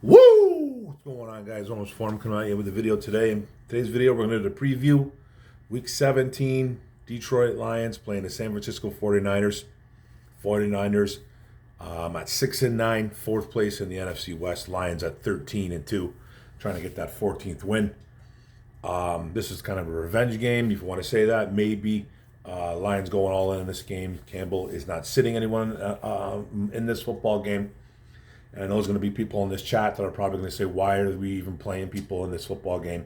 Woo! What's going on, guys? Almost Form coming out here with a video today. In today's video, we're going to do the preview. Week 17, Detroit Lions playing the San Francisco 49ers. 49ers at 6-9, fourth place in the NFC West. Lions at 13-2, trying to get that 14th win. This is kind of a revenge game, if you want to say that. Maybe Lions going all in this game. Campbell is not sitting anyone in this football game. And I know there's going to be people in this chat that are probably going to say, why are we even playing people in this football game?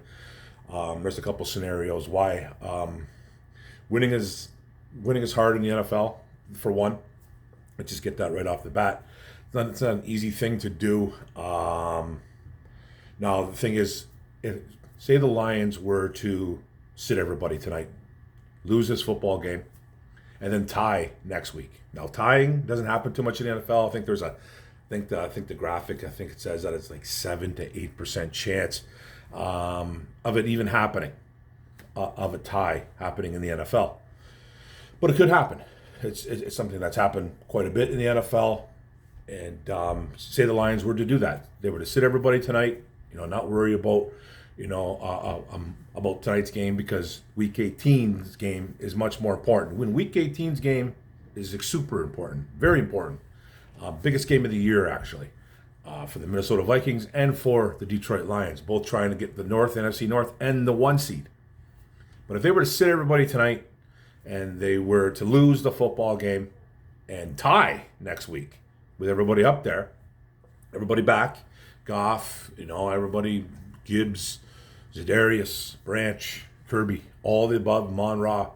There's a couple scenarios why. Winning is hard in the NFL, for one. Let's just get that right off the bat. It's not an easy thing to do. Now, the thing is, say the Lions were to sit everybody tonight, lose this football game, and then tie next week. Now, tying doesn't happen too much in the NFL. I think the graphic, it says that it's like 7 to 8% chance of it even happening, of a tie happening in the NFL. But it could happen. It's something that's happened quite a bit in the NFL. And say the Lions were to do that. They were to sit everybody tonight, not worry about, about tonight's game, because Week 18's game is much more important. When Week 18's game is super important, very important. Biggest game of the year, actually, for the Minnesota Vikings and for the Detroit Lions, both trying to get the NFC North and the 1 seed. But if they were to sit everybody tonight and they were to lose the football game and tie next week with everybody up there, everybody back, Goff, everybody, Gibbs, Za'Darius, Branch, Kirby, all the above, Monra,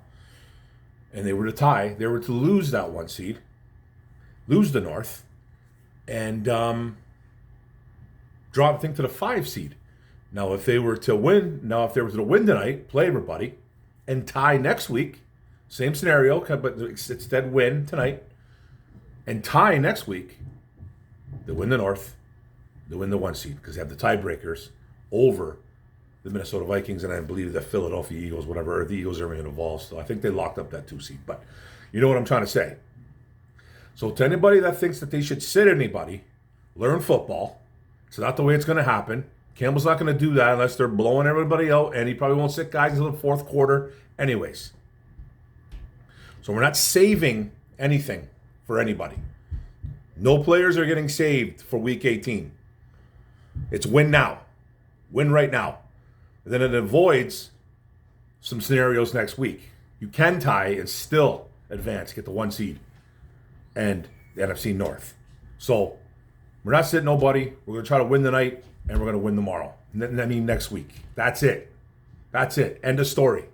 and they were to tie, they were to lose that 1 seed, lose the North, and drop, to the 5 seed. Now, if they were to win tonight, play everybody, and tie next week, same scenario, but instead win tonight, and tie next week, they win the North, they win the 1 seed, because they have the tiebreakers over the Minnesota Vikings, and I believe the Philadelphia Eagles, whatever, or the Eagles are even involved. So I think they locked up that 2 seed. But you know what I'm trying to say. So to anybody that thinks that they should sit anybody, learn football. It's not the way it's going to happen. Campbell's not going to do that unless they're blowing everybody out, and he probably won't sit guys until the fourth quarter anyways. So we're not saving anything for anybody. No players are getting saved for Week 18. It's win now. Win right now. And then it avoids some scenarios next week. You can tie and still advance, get the 1 seed and the NFC North. So we're not sitting nobody. We're going to try to win tonight, and we're going to win tomorrow. Next week. That's it. That's it. End of story.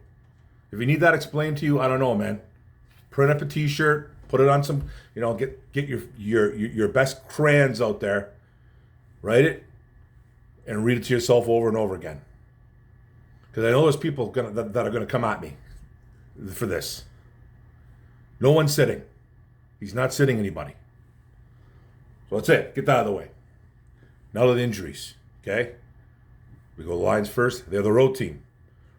If you need that explained to you, I don't know, man. Print up a T-shirt, put it on some, get your best crayons out there, write it, and read it to yourself over and over again. Because I know there's people that are going to come at me for this. No one's sitting. He's not sitting anybody. So that's it. Get that out of the way. Now to the injuries, okay? We go Lions first. They're the road team.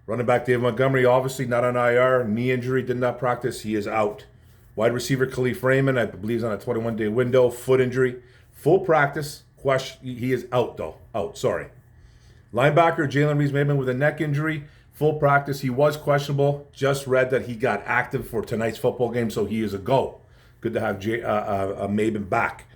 Running back David Montgomery, obviously not on IR. Knee injury, did not practice. He is out. Wide receiver Khalif Raymond, I believe, is on a 21-day window. Foot injury. Full practice. He is out, though. Out, sorry. Linebacker Jalen Reeves-Maybin with a neck injury. Full practice. He was questionable. Just read that he got active for tonight's football game, so he is a go. Good to have Maybin back.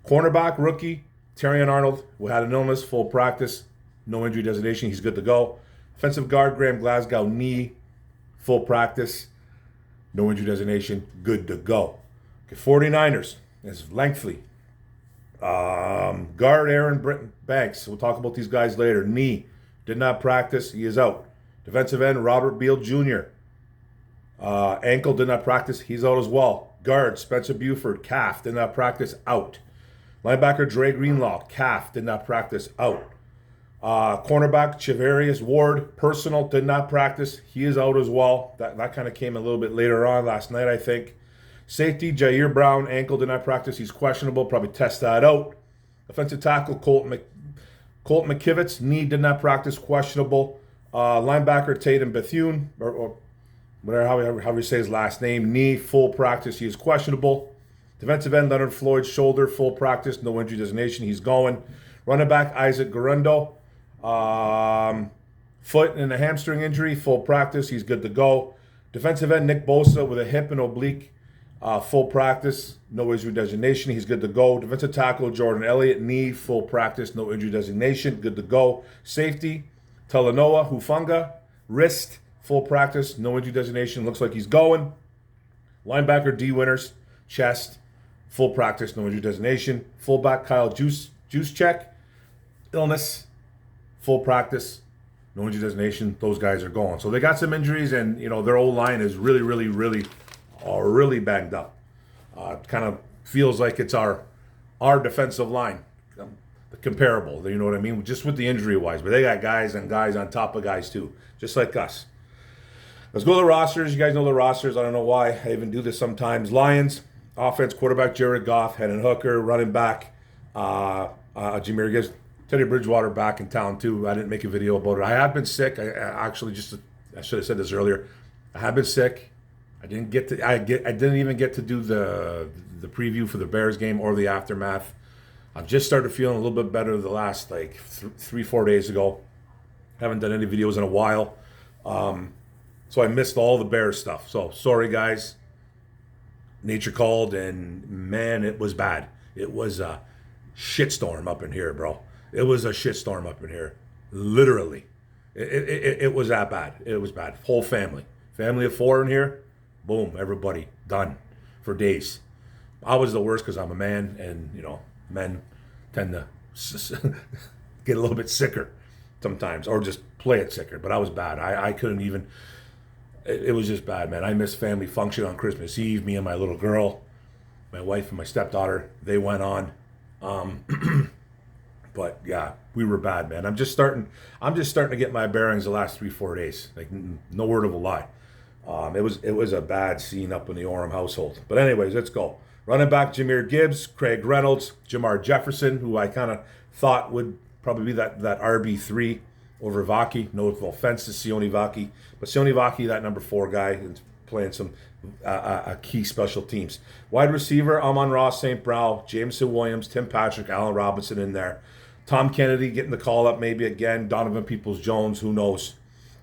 Cornerback rookie Terrion Arnold, who had an illness, full practice, no injury designation. He's good to go. Offensive guard Graham Glasgow, knee, full practice, no injury designation, good to go. Okay, 49ers is lengthy. Guard Aaron Britton Banks, we'll talk about these guys later. Knee, did not practice, he is out. Defensive end Robert Beal Jr., ankle, did not practice, he's out as well. Guard Spencer Buford, calf, did not practice, out. Linebacker Dre Greenlaw, calf, did not practice, out. Cornerback Chevarius Ward, personal, did not practice, he is out as well. That kind of came a little bit later on last night, I think. Safety Jair Brown, ankle, did not practice, he's questionable, probably test that out. Offensive tackle Colt McKivitz, knee, did not practice, questionable. Linebacker Tatum Bethune, or whatever, however you say his last name, knee, full practice, he is questionable. Defensive end Leonard Floyd, shoulder, full practice, no injury designation. He's going. Running back Isaac Guerrero, foot and a hamstring injury, full practice. He's good to go. Defensive end Nick Bosa with a hip and oblique, full practice, no injury designation. He's good to go. Defensive tackle Jordan Elliott, knee, full practice, no injury designation, good to go. Safety Talanoa Hufanga, wrist, full practice, no injury designation. Looks like he's going. Linebacker D Winters, chest, full practice, no injury designation. Fullback Kyle Juszczyk, illness, full practice, no injury designation. Those guys are going. So they got some injuries, and their old line is really banged up. Kind of feels like it's our defensive line, comparable. You know what I mean? Just with the injury wise, but they got guys and guys on top of guys too, just like us. Let's go to the rosters. You guys know the rosters. I don't know why I even do this sometimes. Lions offense: quarterback Jared Goff, Hendon Hooker, running back Jameer Gibbs. Teddy Bridgewater back in town too. I didn't make a video about it. I have been sick. I should have said this earlier. I have been sick. I didn't even get to do the preview for the Bears game or the aftermath. I've just started feeling a little bit better the last 3-4 days ago. Haven't done any videos in a while. So I missed all the Bears stuff. So sorry guys. Nature called, and man, it was bad. It was a shitstorm up in here, bro. It was a shitstorm up in here. Literally. It was that bad. It was bad. Whole family of 4 in here. Boom, everybody done for days. I was the worst because I'm a man, and men tend to get a little bit sicker sometimes, or just play it sicker. But I was bad. I couldn't even. It was just bad, man. I missed family function on Christmas Eve. Me and my little girl, my wife and my stepdaughter, they went on. But yeah, we were bad, man. I'm just starting to get my bearings the last 3-4 days. No word of a lie. It was a bad scene up in the Orem household. But anyways, let's go. Running back Jameer Gibbs, Craig Reynolds, Jamar Jefferson, who I kind of thought would probably be that RB3 over Vaki. No offense to Sione Vaki, but Sione Vaki, that number 4 guy, is playing some key special teams. Wide receiver Amon-Ra St. Brown, Jameson Williams, Tim Patrick, Allen Robinson in there. Tom Kennedy getting the call up maybe again. Donovan Peoples-Jones, who knows.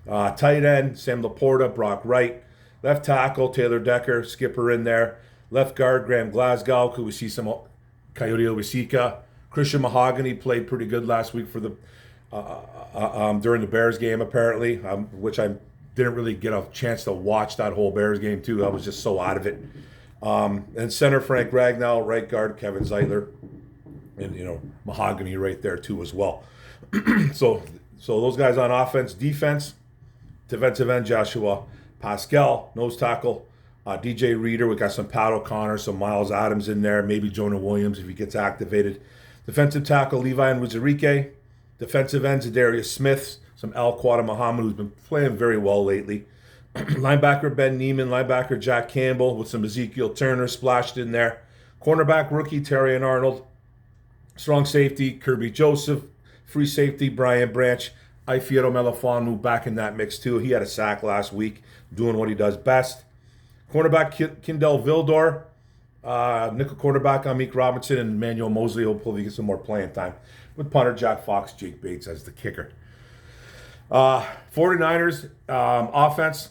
Tight end, Sam Laporta, Brock Wright. Left tackle, Taylor Decker, skipper in there. Left guard, Graham Glasgow. Could we see some Coyote Owasika? Christian Mahogany played pretty good last week for the during the Bears game, apparently, which I didn't really get a chance to watch that whole Bears game, too. I was just so out of it. And center, Frank Ragnow. Right guard, Kevin Zeitler. And, Mahogany right there, too, as well. So those guys on offense. Defense, defensive end, Joshua Pascal. Nose tackle, DJ Reader. We got some Pat O'Connor, some Miles Adams in there. Maybe Jonah Williams if he gets activated. Defensive tackle, Levi Nwuzurike. Defensive ends, Darius Smith. Some Al Quata Muhammad, who's been playing very well lately. Linebacker, Ben Neiman. Linebacker, Jack Campbell, with some Ezekiel Turner splashed in there. Cornerback, rookie, Terrion Arnold. Strong safety, Kirby Joseph. Free safety, Brian Branch. Ifiero Melafonu back in that mix, too. He had a sack last week, doing what he does best. Cornerback, Kindell Vildor. Nickel cornerback, Amik Robinson, and Emmanuel Mosley. Hopefully get some more playing time. With punter, Jack Fox, Jake Bates as the kicker. 49ers offense,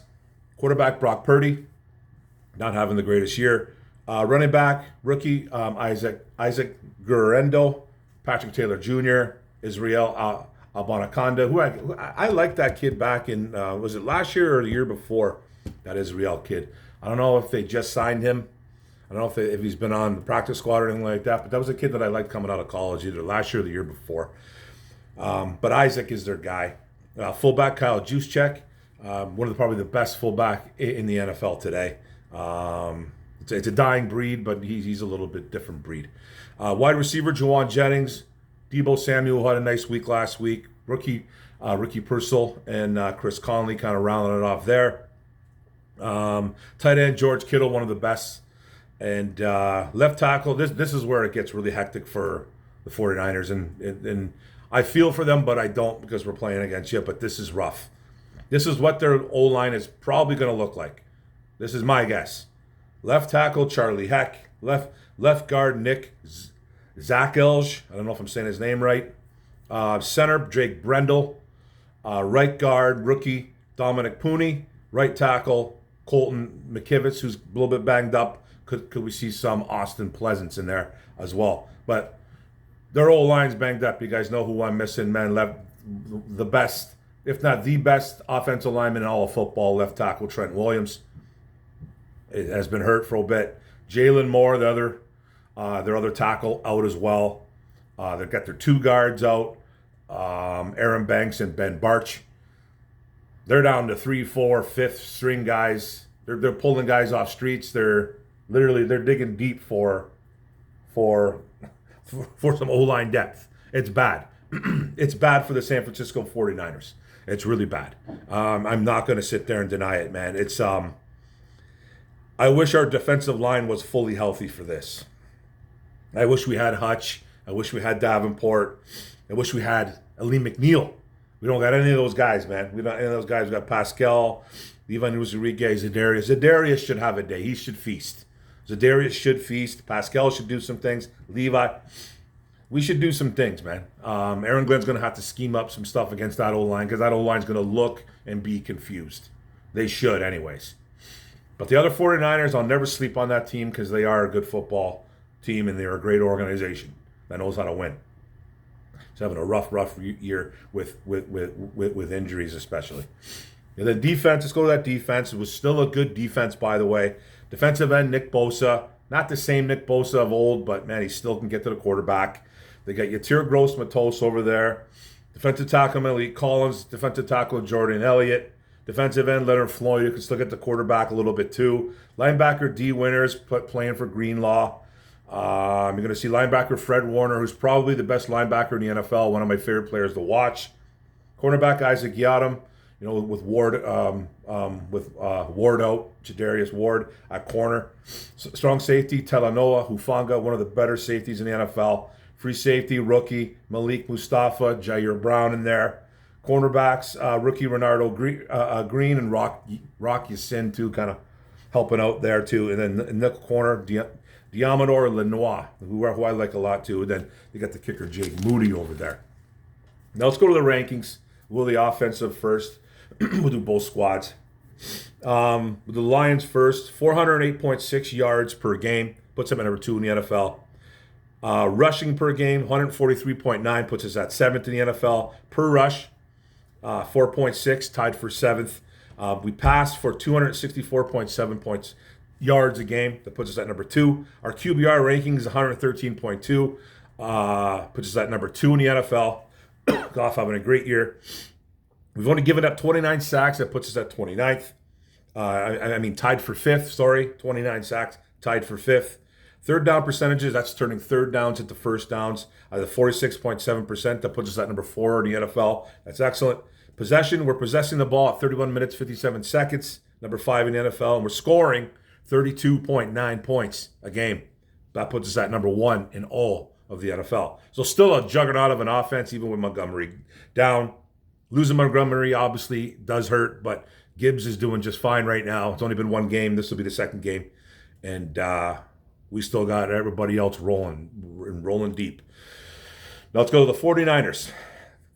quarterback, Brock Purdy. Not having the greatest year. Running back, rookie, Isaac Guerrero. Patrick Taylor Jr., Israel Abanaconda, who I like that kid back in, was it last year or the year before, that Israel kid. I don't know if they just signed him. I don't know if he's been on the practice squad or anything like that, but that was a kid that I liked coming out of college, either last year or the year before. But Isaac is their guy. Fullback, Kyle Juszczyk, one of probably the best fullback in the NFL today. It's a dying breed, but he's a little bit different breed. Wide receiver, Juwan Jennings. Deebo Samuel had a nice week last week. Rookie Purcell and Chris Conley kind of rounding it off there. Tight end, George Kittle, one of the best. And left tackle, this is where it gets really hectic for the 49ers. And I feel for them, but I don't because we're playing against you. But this is rough. This is what their O-line is probably going to look like. This is my guess. Left tackle, Charlie Heck. Left guard Nick Zakelj. I don't know if I'm saying his name right. Center Jake Brendel. Right guard rookie Dominic Pooney. Right tackle Colton McKivitz, who's a little bit banged up. Could we see some Austin Pleasance in there as well? But their old line's banged up. You guys know who I'm missing, man. Left the best, if not the best, offensive lineman in all of football. Left tackle Trent Williams. It has been hurt for a bit. Jalen Moore, their other tackle, out as well. They've got their two guards out, Aaron Banks and Ben Barch. They're down to 3, 4, 5th string guys. They're pulling guys off streets. They're digging deep for some O-line depth. It's bad. It's bad for the San Francisco 49ers. It's really bad. I'm not going to sit there and deny it, man. It's I wish our defensive line was fully healthy for this. I wish we had Hutch. I wish we had Davenport. I wish we had Ali McNeil. We don't got any of those guys, man. We don't got any of those guys. We got Pascal, Levan Uzurike, Zadarius. Zadarius should have a day. He should feast. Zadarius should feast. Pascal should do some things. Levi. We should do some things, man. Aaron Glenn's going to have to scheme up some stuff against that O-line because that O-line's going to look and be confused. They should anyways. But the other 49ers, I'll never sleep on that team because they are a good football team and they're a great organization that knows how to win. It's having a rough year with injuries especially. And the defense, let's go to that defense. It was still a good defense, by the way. Defensive end, Nick Bosa. Not the same Nick Bosa of old, but, man, he still can get to the quarterback. They got Yatir Gross-Matos over there. Defensive tackle, Malik Collins. Defensive tackle, Jordan Elliott. Defensive end, Leonard Floyd, who can still get the quarterback a little bit, too. Linebacker, D. Winters, playing for Greenlaw. You're going to see linebacker Fred Warner, who's probably the best linebacker in the NFL, one of my favorite players to watch. Cornerback Isaac Yiadom, with Ward Ward out, Jadarius Ward at corner. Strong safety Talanoa Hufanga, one of the better safeties in the NFL. Free safety rookie Malik Mustafa, Jair Brown in there. Cornerbacks rookie Renardo Green and Rock Yassin too, kind of helping out there too. And then in the corner, Diamador Lenoir, who I like a lot too. And then you got the kicker Jake Moody over there. Now let's go to the rankings. We'll do the offensive first. We'll do both squads. With the Lions first, 408.6 yards per game, puts them at number 2 in the NFL. Rushing per game, 143.9, puts us at 7th in the NFL. Per rush, 4.6, tied for 7th. We passed for 264.7 points yards a game. That puts us at number 2. Our QBR ranking is 113.2. Puts us at number 2 in the NFL. Goff having a great year. We've only given up 29 sacks. That puts us at 29th. Tied for 5th. 29 sacks, tied for 5th. Third down percentages, that's turning third downs into first downs. The 46.7%, that puts us at number 4 in the NFL. That's excellent. Possession, we're possessing the ball at 31 minutes, 57 seconds. Number 5 in the NFL. And we're scoring 32.9 points a game. That puts us at number 1 in all of the NFL. So still a juggernaut of an offense, even with Montgomery down. Losing Montgomery obviously does hurt, but Gibbs is doing just fine right now. It's only been one game. This will be the second game. And we still got everybody else rolling deep. Now let's go to the 49ers.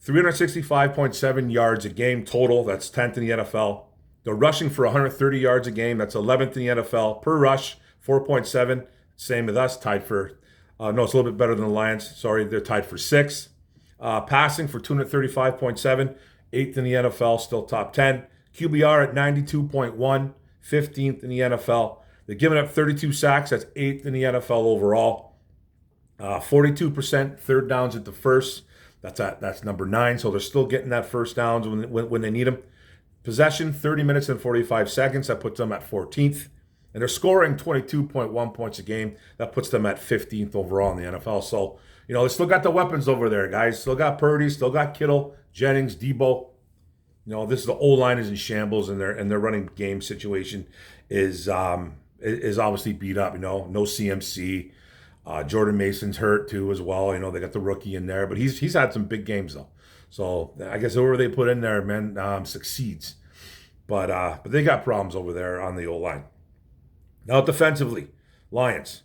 365.7 yards a game total. That's 10th in the NFL. They're rushing for 130 yards a game. That's 11th in the NFL. Per rush, 4.7. Same with us, tied for, it's a little bit better than the Lions. Sorry, they're tied for 6th. Passing for 235.7, 8th in the NFL, still top 10. QBR at 92.1, 15th in the NFL. They're giving up 32 sacks, that's 8th in the NFL overall. 42% third downs at the first, that's number 9, so they're still getting that first downs when they need them. Possession, 30 minutes and 45 seconds, that puts them at 14th. And they're scoring 22.1 points a game, that puts them at 15th overall in the NFL. So, they still got the weapons over there, guys. Still got Purdy, still got Kittle, Jennings, Debo. This is the O-line is in shambles, and their running game situation is obviously beat up. No CMC. Jordan Mason's hurt too as well. They got the rookie in there, but he's had some big games though. So I guess whoever they put in there, man, succeeds. But they got problems over there on the O-line. Now defensively, Lions.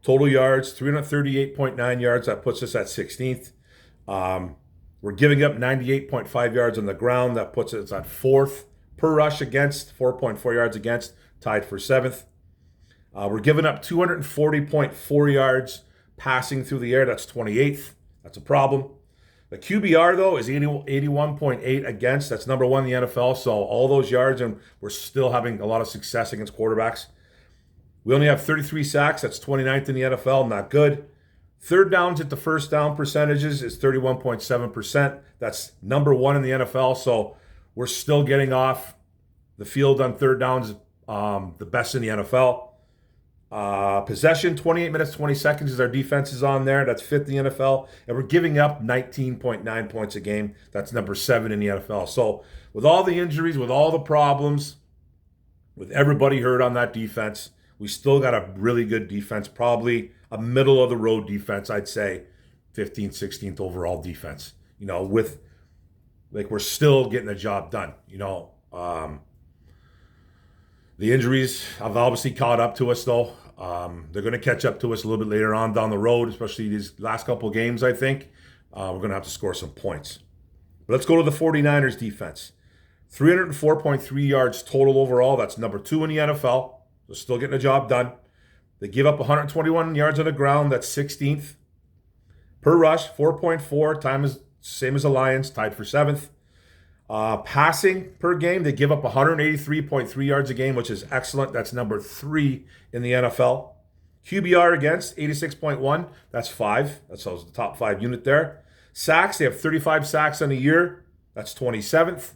Total yards, 338.9 yards. That puts us at 16th. We're giving up 98.5 yards on the ground. That puts us at 4th. Per rush against, 4.4 yards against, tied for 7th. We're giving up 240.4 yards passing through the air. That's 28th. That's a problem. The QBR, though, is 81.8 against. That's number 1 in the NFL. So all those yards, and we're still having a lot of success against quarterbacks. We only have 33 sacks. That's 29th in the NFL. Not good. Third downs at the first down percentages is 31.7%. That's number 1 in the NFL. So we're still getting off the field on third downs, the best in the NFL. Possession, 28 minutes, 20 seconds is our defense is on there. That's 5th in the NFL. And we're giving up 19.9 points a game. That's number 7 in the NFL. So with all the injuries, with all the problems, with everybody hurt on that defense, we still got a really good defense, probably a middle-of-the-road defense, I'd say 15th, 16th overall defense. With, we're still getting the job done. The injuries have obviously caught up to us, though. They're going to catch up to us a little bit later on down the road, especially these last couple of games, I think. We're going to have to score some points. But let's go to the 49ers defense. 304.3 yards total overall. That's number 2 in the NFL. They're still getting the job done. They give up 121 yards on the ground. That's 16th. Per rush, 4.4. Time is same as the Lions, tied for 7th. Passing per game, they give up 183.3 yards a game, which is excellent. That's number 3 in the NFL. QBR against, 86.1. That's 5. That's the top 5 unit there. Sacks, they have 35 sacks on the year. That's 27th.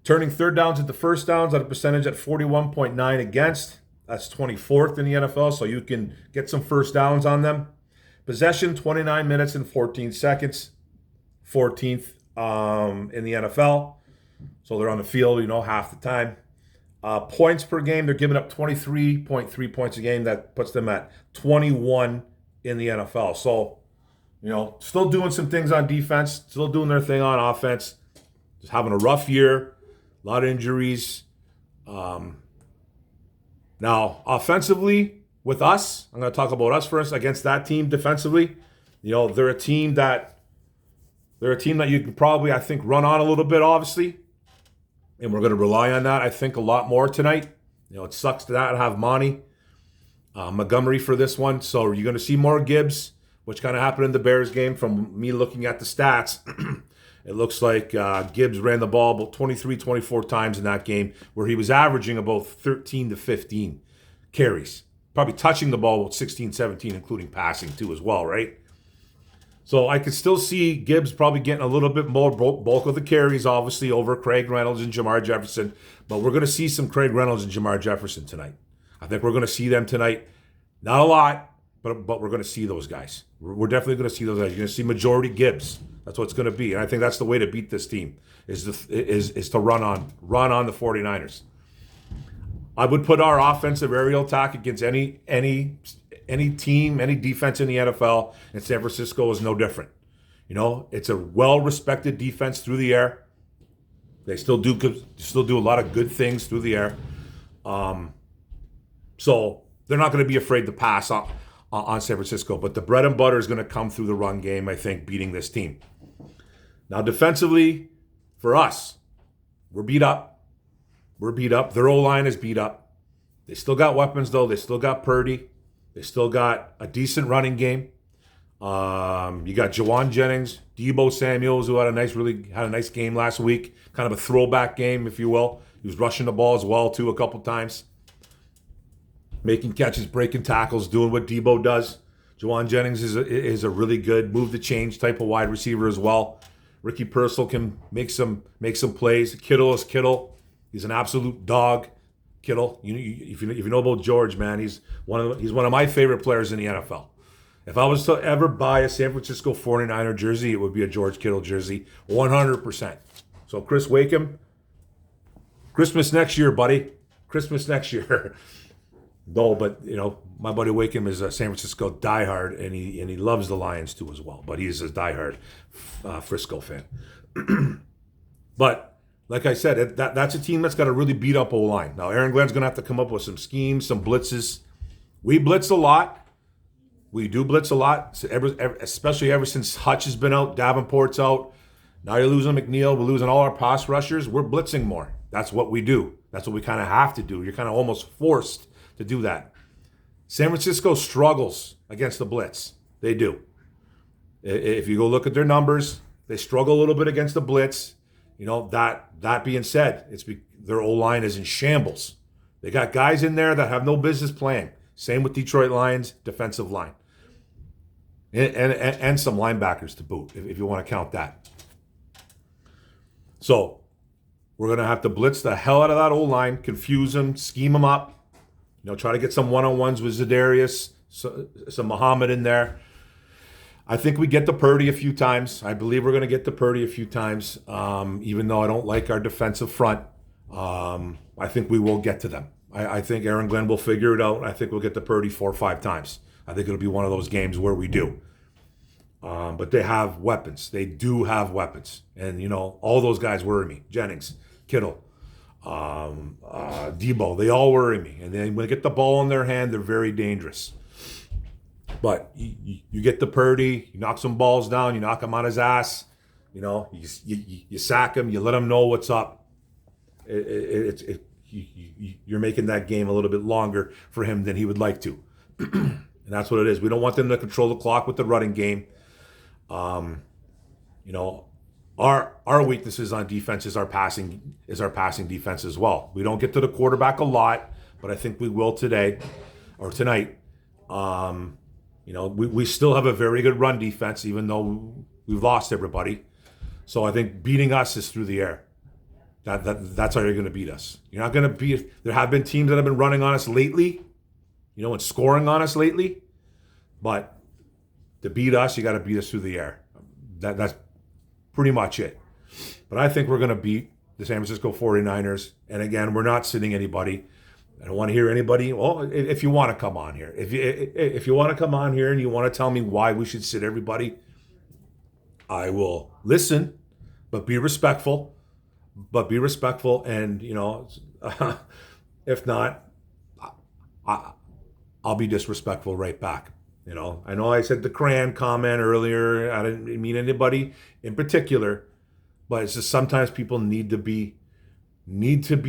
Turning third downs into first downs at a percentage at 41.9 against. That's 24th in the NFL, so you can get some first downs on them. Possession, 29 minutes and 14 seconds. 14th in the NFL. So they're on the field, half the time. Points per game, they're giving up 23.3 points a game. That puts them at 21 in the NFL. So, still doing some things on defense, still doing their thing on offense. Just having a rough year, a lot of injuries. Now, offensively, with us, I'm going to talk about us first against that team defensively. They're a team that you can probably, I think, run on a little bit, obviously. And we're going to rely on that, I think, a lot more tonight. It sucks to not have Montgomery for this one. So you're going to see more Gibbs, which kind of happened in the Bears game from me looking at the stats. It looks like Gibbs ran the ball about 23, 24 times in that game, where he was averaging about 13 to 15 carries. Probably touching the ball about 16, 17, including passing too as well, right? So I could still see Gibbs probably getting a little bit more bulk of the carries, obviously, over Craig Reynolds and Jamar Jefferson. But we're going to see some Craig Reynolds and Jamar Jefferson tonight. I think we're going to see them tonight. Not a lot, but we're going to see those guys. We're definitely going to see those guys. You're going to see majority Gibbs. That's what it's going to be. And I think that's the way to beat this team, is to run on the 49ers. I would put our offensive aerial attack against any team, any defense in the NFL, and San Francisco is no different. It's a well-respected defense through the air. They still do a lot of good things through the air. So they're not going to be afraid to pass on San Francisco. But the bread and butter is going to come through the run game, I think, beating this team. Now, defensively, for us, we're beat up. Their O-line is beat up. They still got weapons, though. They still got Purdy. They still got a decent running game. You got Jawan Jennings, Deebo Samuels, who had a nice game last week. Kind of a throwback game, if you will. He was rushing the ball as well, too, a couple times. Making catches, breaking tackles, doing what Deebo does. Jawan Jennings is a really good move to change type of wide receiver as well. Ricky Purcell can make some plays. Kittle is Kittle. He's an absolute dog. Kittle. If you know about George, man, he's one of my favorite players in the NFL. If I was to ever buy a San Francisco 49er jersey, it would be a George Kittle jersey, 100%. So Chris Wakeham, Christmas next year, buddy. Christmas next year. No, but my buddy Wakeham is a San Francisco diehard, and he loves the Lions too as well. But he's a diehard Frisco fan. But like I said, that's a team that's got a really beat up O-line. Now Aaron Glenn's going to have to come up with some schemes, some blitzes, We blitz a lot. We do blitz a lot, especially ever since Hutch has been out, Davenport's out. Now you're losing McNeil. We're losing all our pass rushers. We're blitzing more. That's what we do. That's what we kind of have to do. You're kind of almost forced to do that. San Francisco struggles against the blitz. They do. If you go look at their numbers, they struggle a little bit against the blitz. That being said, their O-line is in shambles. They got guys in there that have no business playing. Same with Detroit Lions defensive line. And some linebackers to boot, if you want to count that. So we're going to have to blitz the hell out of that O-line, confuse them, scheme them up. Try to get some one-on-ones with Zadarius, some Muhammad in there. I think we get to Purdy a few times. I believe we're going to get to Purdy a few times, even though I don't like our defensive front. I think we will get to them. I think Aaron Glenn will figure it out. I think we'll get to Purdy 4 or 5 times. I think it'll be one of those games where we do. But they have weapons. They do have weapons. And, all those guys worry me. Jennings, Kittle, Debo, they all worry me. And then when they get the ball in their hand, they're very dangerous. But you get the Purdy, you knock some balls down, you knock him on his ass, you sack him, you let him know what's up. You're making that game a little bit longer for him than he would like to. And that's what it is. We don't want them to control the clock with the running game. Our weaknesses on defense is our passing defense as well. We don't get to the quarterback a lot, but I think we will today or tonight. We still have a very good run defense, even though we've lost everybody. So I think beating us is through the air. That's how you're going to beat us. You're not going to beat. There have been teams that have been running on us lately, and scoring on us lately. But to beat us, you got to beat us through the air. That's pretty much it. But I think we're going to beat the San Francisco 49ers. And again, we're not sitting anybody. I don't want to hear anybody. Well, if you want to come on here, if you want to come on here and you want to tell me why we should sit everybody, I will listen, but be respectful. And if not, I'll be disrespectful right back. I know I said the Cran comment earlier. I didn't mean anybody in particular, but it's just sometimes people need to be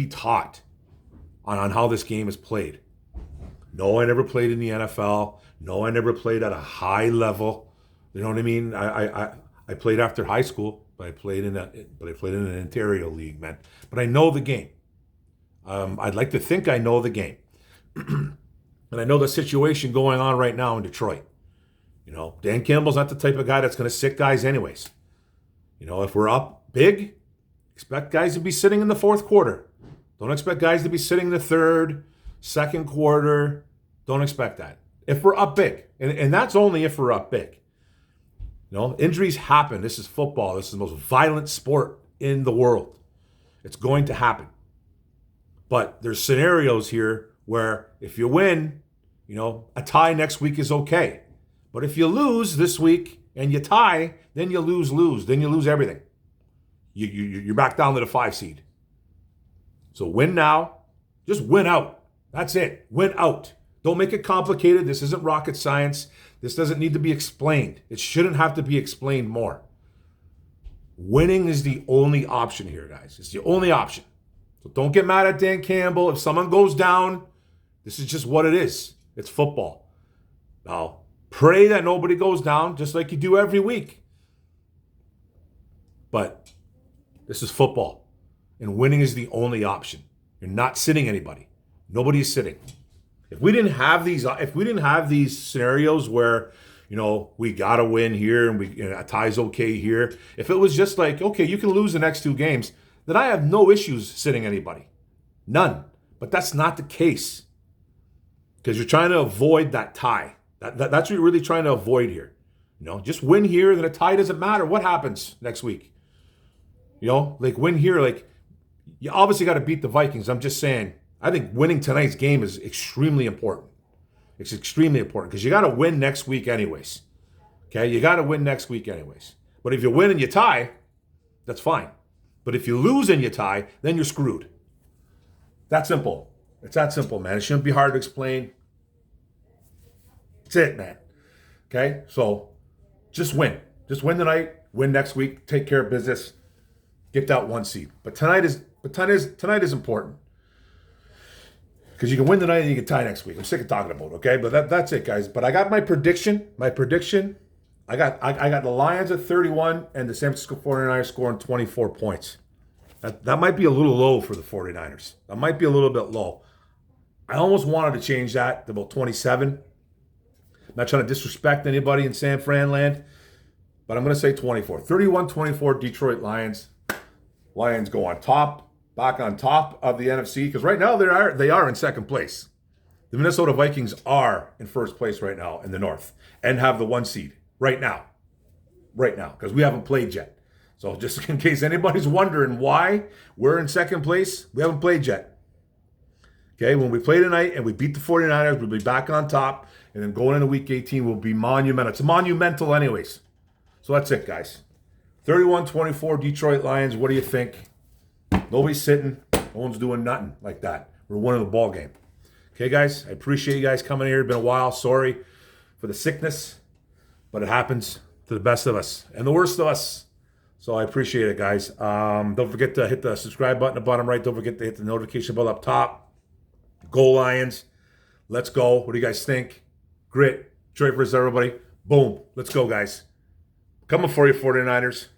taught on how this game is played. No, I never played in the NFL. No, I never played at a high level. You know what I mean? I played after high school, but I played in an Ontario league, man. But I know the game. I'd like to think I know the game. And I know the situation going on right now in Detroit. Dan Campbell's not the type of guy that's going to sit guys anyways. If we're up big, expect guys to be sitting in the fourth quarter. Don't expect guys to be sitting in the third, second quarter. Don't expect that. If we're up big, and that's only if we're up big. Injuries happen. This is football. This is the most violent sport in the world. It's going to happen. But there's scenarios here where if you win, a tie next week is okay. But if you lose this week and you tie, then you lose. Then you lose everything. You're back down to the 5 seed. So win now. Just win out. That's it. Win out. Don't make it complicated. This isn't rocket science. This doesn't need to be explained. It shouldn't have to be explained more. Winning is the only option here, guys. It's the only option. So don't get mad at Dan Campbell. If someone goes down, this is just what it is. It's football. Now, pray that nobody goes down, just like you do every week. But this is football. And winning is the only option. You're not sitting anybody. Nobody is sitting. If we didn't have these scenarios where, we gotta win here and a tie's okay here. If it was just like, okay, you can lose the next 2 games, then I have no issues sitting anybody. None. But that's not the case. Because you're trying to avoid that tie. That's what you're really trying to avoid here. Just win here, then a tie doesn't matter. What happens next week? Win here, you obviously got to beat the Vikings. I'm just saying, I think winning tonight's game is extremely important. It's extremely important because you got to win next week anyways. Okay? You got to win next week anyways. But if you win and you tie, that's fine. But if you lose and you tie, then you're screwed. That simple. It's that simple, man. It shouldn't be hard to explain. That's it, man. Okay? So just win. Just win tonight, win next week, take care of business, get that 1 seed. But tonight is important. Because you can win tonight and you can tie next week. I'm sick of talking about it, okay? But that's it, guys. But I got my prediction. I got the Lions at 31 and the San Francisco 49ers scoring 24 points. That might be a little low for the 49ers. That might be a little bit low. I almost wanted to change that to about 27. I'm not trying to disrespect anybody in San Fran land, but I'm going to say 24. 31-24 Detroit Lions. Lions go on top, back on top of the NFC, because right now they are in second place. The Minnesota Vikings are in first place right now in the North and have the 1 seed right now, because we haven't played yet. So just in case anybody's wondering why we're in second place, we haven't played yet. Okay, when we play tonight and we beat the 49ers, we'll be back on top. And then going into week 18 will be monumental. It's monumental anyways. So that's it, guys. 31-24 Detroit Lions. What do you think? Nobody's sitting. No one's doing nothing like that. We're winning the ball game. Okay, guys? I appreciate you guys coming here. It's been a while. Sorry for the sickness. But it happens to the best of us and the worst of us. So I appreciate it, guys. Don't forget to hit the subscribe button at the bottom right. Don't forget to hit the notification bell up top. Go Lions. Let's go. What do you guys think? Grit. Detroit versus everybody. Boom. Let's go, guys. Coming for you, 49ers.